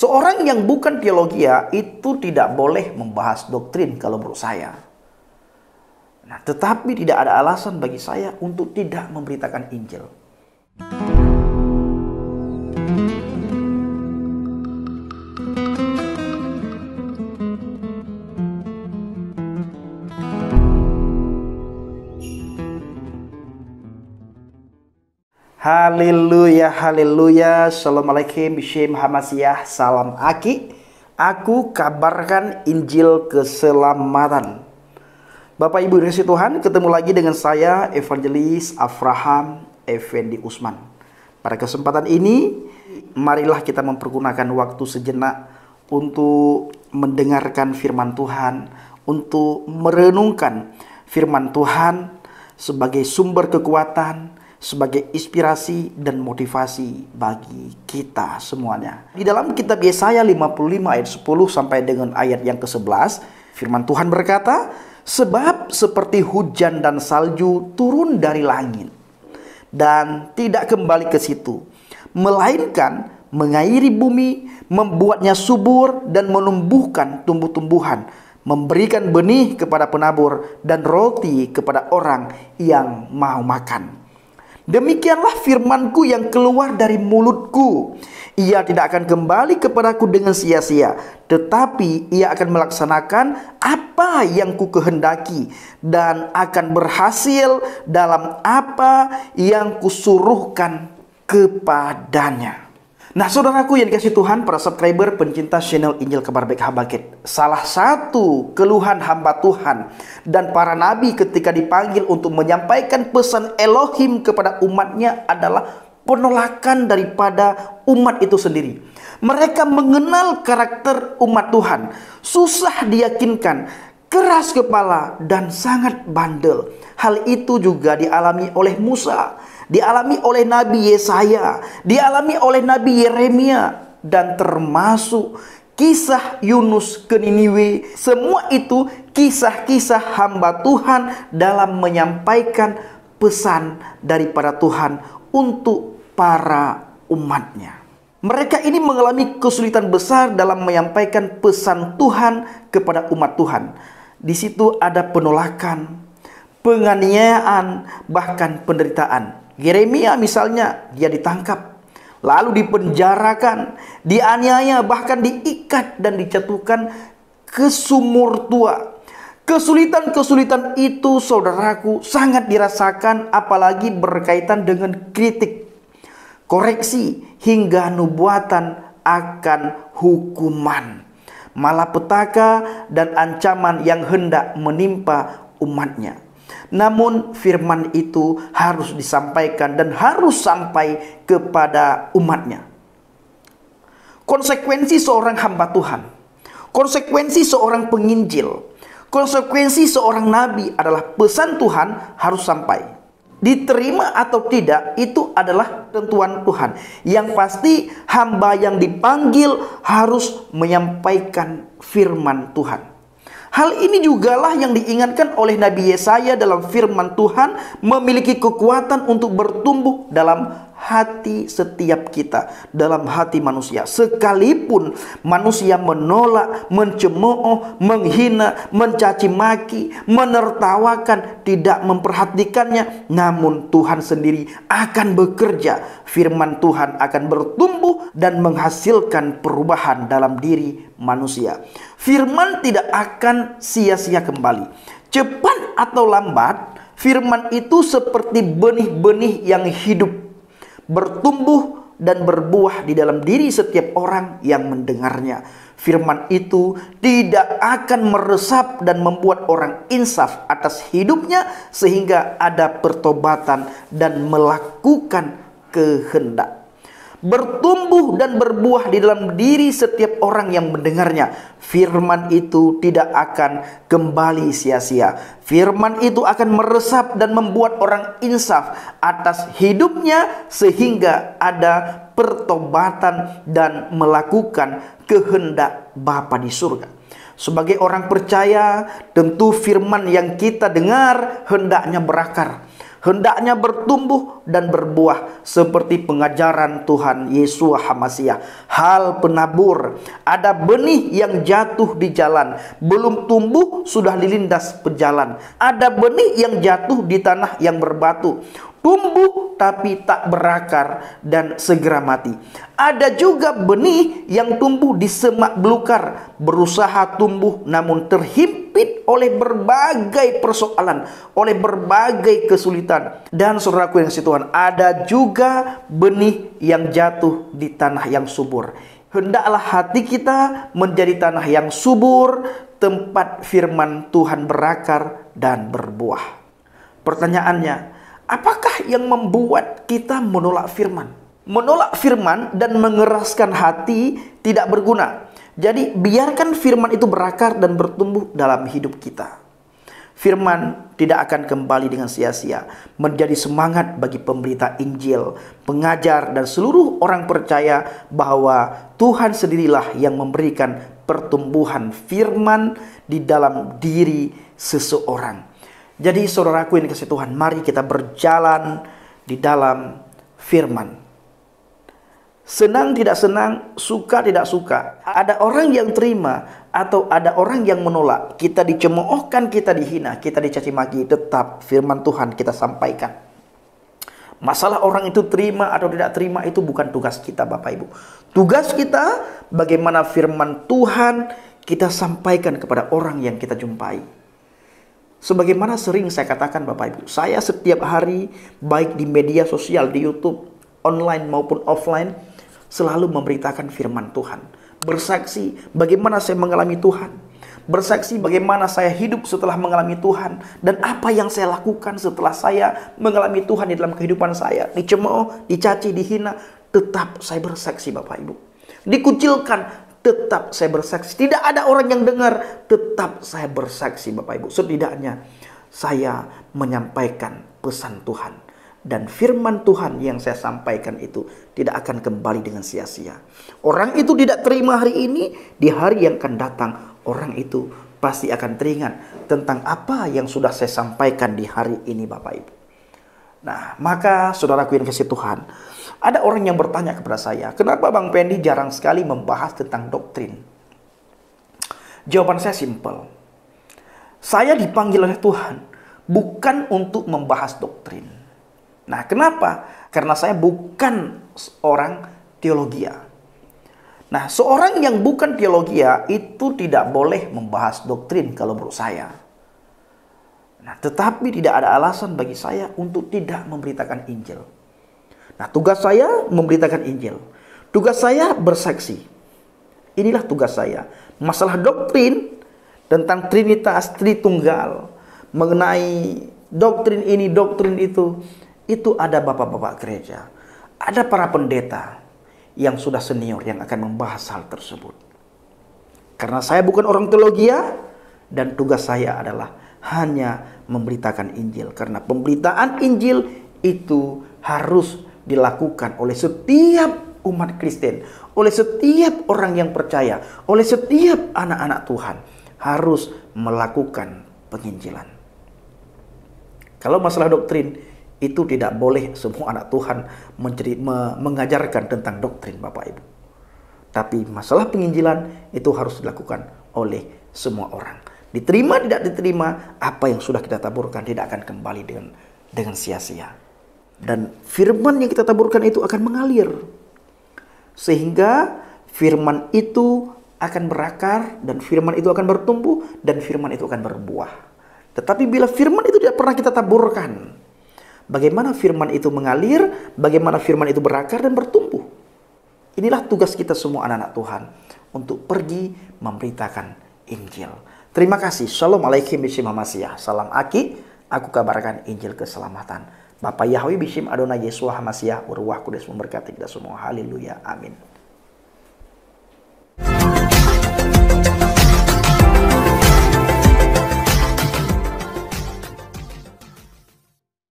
Seorang yang bukan teologia itu tidak boleh membahas doktrin kalau menurut saya. Nah, tetapi tidak ada alasan bagi saya untuk tidak memberitakan Injil. Haleluya, haleluya. Assalamualaikum, Bishem Hamasyah, salam Aki. Aku kabarkan Injil keselamatan. Bapak Ibu dikasihi Tuhan, ketemu lagi dengan saya Evangelis Avraham Effendi Usman. Pada kesempatan ini, marilah kita mempergunakan waktu sejenak untuk mendengarkan firman Tuhan, untuk merenungkan firman Tuhan sebagai sumber kekuatan, sebagai inspirasi dan motivasi bagi kita semuanya. Di dalam kitab Yesaya 55 ayat 10 sampai dengan ayat yang ke-11, firman Tuhan berkata, "Sebab seperti hujan dan salju turun dari langit dan tidak kembali ke situ, melainkan mengairi bumi, membuatnya subur dan menumbuhkan tumbuh-tumbuhan, memberikan benih kepada penabur dan roti kepada orang yang mau makan. Demikianlah firmanku yang keluar dari mulutku. Ia tidak akan kembali kepadaku dengan sia-sia, tetapi ia akan melaksanakan apa yang ku kehendaki dan akan berhasil dalam apa yang kusuruhkan kepadanya." Nah, saudaraku yang dikasihi Tuhan, para subscriber pencinta channel Injil Kabar Baik Habakkuk, salah satu keluhan hamba Tuhan dan para nabi ketika dipanggil untuk menyampaikan pesan Elohim kepada umatnya adalah penolakan daripada umat itu sendiri. Mereka mengenal karakter umat Tuhan, susah diyakinkan, keras kepala, dan sangat bandel. Hal itu juga dialami oleh Musa, dialami oleh Nabi Yesaya, dialami oleh Nabi Yeremia, dan termasuk kisah Yunus ke Niniwe. Semua itu kisah-kisah hamba Tuhan dalam menyampaikan pesan daripada Tuhan untuk para umatnya. Mereka ini mengalami kesulitan besar dalam menyampaikan pesan Tuhan kepada umat Tuhan. Di situ ada penolakan, penganiayaan, bahkan penderitaan. Yeremia misalnya, dia ditangkap, lalu dipenjarakan, dianiaya, bahkan diikat dan dijatuhkan ke sumur tua. Kesulitan-kesulitan itu, saudaraku, sangat dirasakan, apalagi berkaitan dengan kritik, koreksi, hingga nubuatan akan hukuman, malapetaka, dan ancaman yang hendak menimpa umatnya. Namun firman itu harus disampaikan dan harus sampai kepada umatnya. Konsekuensi seorang hamba Tuhan, konsekuensi seorang penginjil, konsekuensi seorang nabi adalah pesan Tuhan harus sampai. Diterima atau tidak itu adalah tentuan Tuhan. Yang pasti hamba yang dipanggil harus menyampaikan firman Tuhan. Hal ini jugalah yang diingatkan oleh Nabi Yesaya dalam firman Tuhan, memiliki kekuatan untuk bertumbuh dalam hati setiap kita, dalam hati manusia. Sekalipun manusia menolak, mencemooh, menghina, mencaci maki, menertawakan, tidak memperhatikannya, namun Tuhan sendiri akan bekerja. Firman Tuhan akan bertumbuh dan menghasilkan perubahan dalam diri manusia. Firman tidak akan sia-sia kembali. Cepat atau lambat, firman itu seperti benih-benih yang hidup, bertumbuh dan berbuah di dalam diri setiap orang yang mendengarnya. Firman itu tidak akan meresap dan membuat orang insaf atas hidupnya sehingga ada pertobatan dan melakukan kehendak. Bertumbuh dan berbuah di dalam diri setiap orang yang mendengarnya. Firman itu tidak akan kembali sia-sia. Firman itu akan meresap dan membuat orang insaf atas hidupnya sehingga ada pertobatan dan melakukan kehendak Bapa di surga. Sebagai orang percaya, tentu firman yang kita dengar hendaknya berakar, hendaknya bertumbuh dan berbuah seperti pengajaran Tuhan Yesus HaMasiah. Hal penabur, ada benih yang jatuh di jalan, belum tumbuh sudah dilindas pejalan. Ada benih yang jatuh di tanah yang berbatu, tumbuh tapi tak berakar dan segera mati. Ada juga benih yang tumbuh di semak belukar, berusaha tumbuh namun terhimpit oleh berbagai persoalan, oleh berbagai kesulitan. Dan saudaraku yang kasih Tuhan, ada juga benih yang jatuh di tanah yang subur. Hendaklah hati kita menjadi tanah yang subur, tempat firman Tuhan berakar dan berbuah. Pertanyaannya, apakah yang membuat kita menolak firman? Menolak firman dan mengeraskan hati tidak berguna. Jadi biarkan firman itu berakar dan bertumbuh dalam hidup kita. Firman tidak akan kembali dengan sia-sia, menjadi semangat bagi pemberita Injil, pengajar, dan seluruh orang percaya bahwa Tuhan sendirilah yang memberikan pertumbuhan firman di dalam diri seseorang. Jadi saudaraku yang dikasihi Tuhan, mari kita berjalan di dalam firman. Senang tidak senang, suka tidak suka, ada orang yang terima atau ada orang yang menolak, kita dicemoohkan, kita dihina, kita dicaci maki, tetap firman Tuhan kita sampaikan. Masalah orang itu terima atau tidak terima itu bukan tugas kita, Bapak Ibu. Tugas kita bagaimana firman Tuhan kita sampaikan kepada orang yang kita jumpai. Sebagaimana sering saya katakan, Bapak Ibu, saya setiap hari baik di media sosial, di YouTube, online maupun offline, selalu memberitakan firman Tuhan. Bersaksi bagaimana saya mengalami Tuhan. Bersaksi bagaimana saya hidup setelah mengalami Tuhan. Dan apa yang saya lakukan setelah saya mengalami Tuhan di dalam kehidupan saya. Dicemooh, dicaci, dihina, tetap saya bersaksi, Bapak Ibu. Dikucilkan, tetap saya bersaksi. Tidak ada orang yang dengar, tetap saya bersaksi, Bapak Ibu. Setidaknya saya menyampaikan pesan Tuhan. Dan firman Tuhan yang saya sampaikan itu tidak akan kembali dengan sia-sia. Orang itu tidak terima hari ini, di hari yang akan datang orang itu pasti akan teringat tentang apa yang sudah saya sampaikan di hari ini, Bapak Ibu. Nah, maka saudaraku yang kasih Tuhan, ada orang yang bertanya kepada saya, kenapa Bang Pendi jarang sekali membahas tentang doktrin? Jawaban saya simpel. Saya dipanggil oleh Tuhan bukan untuk membahas doktrin. Nah, kenapa? Karena saya bukan seorang teologia. Nah, seorang yang bukan teologia itu tidak boleh membahas doktrin kalau menurut saya. Nah, tetapi tidak ada alasan bagi saya untuk tidak memberitakan Injil. Nah, tugas saya memberitakan Injil. Tugas saya bersaksi. Inilah tugas saya. Masalah doktrin tentang Trinitas, Tritunggal, mengenai doktrin ini, doktrin itu ada bapak-bapak gereja, ada para pendeta yang sudah senior yang akan membahas hal tersebut. Karena saya bukan orang teologia dan tugas saya adalah hanya memberitakan Injil. Karena pemberitaan Injil itu harus dilakukan oleh setiap umat Kristen, oleh setiap orang yang percaya, oleh setiap anak-anak Tuhan harus melakukan penginjilan. Kalau masalah doktrin, itu tidak boleh semua anak Tuhan mengajarkan tentang doktrin, Bapak Ibu. Tapi masalah penginjilan itu harus dilakukan oleh semua orang. Diterima tidak diterima, apa yang sudah kita taburkan tidak akan kembali dengan sia-sia. Dan firman yang kita taburkan itu akan mengalir. Sehingga firman itu akan berakar, dan firman itu akan bertumbuh, dan firman itu akan berbuah. Tetapi bila firman itu tidak pernah kita taburkan, bagaimana firman itu mengalir, bagaimana firman itu berakar dan bertumbuh. Inilah tugas kita semua anak-anak Tuhan untuk pergi memberitakan Injil. Terima kasih. Shalom alaikum bishim hamasiah. Salam Aki, aku kabarkan Injil keselamatan. Bapak Yahweh bishim Adonai Yeshua hamasiah, Ruah Kudus memberkati kita semua. Haleluya. Amin.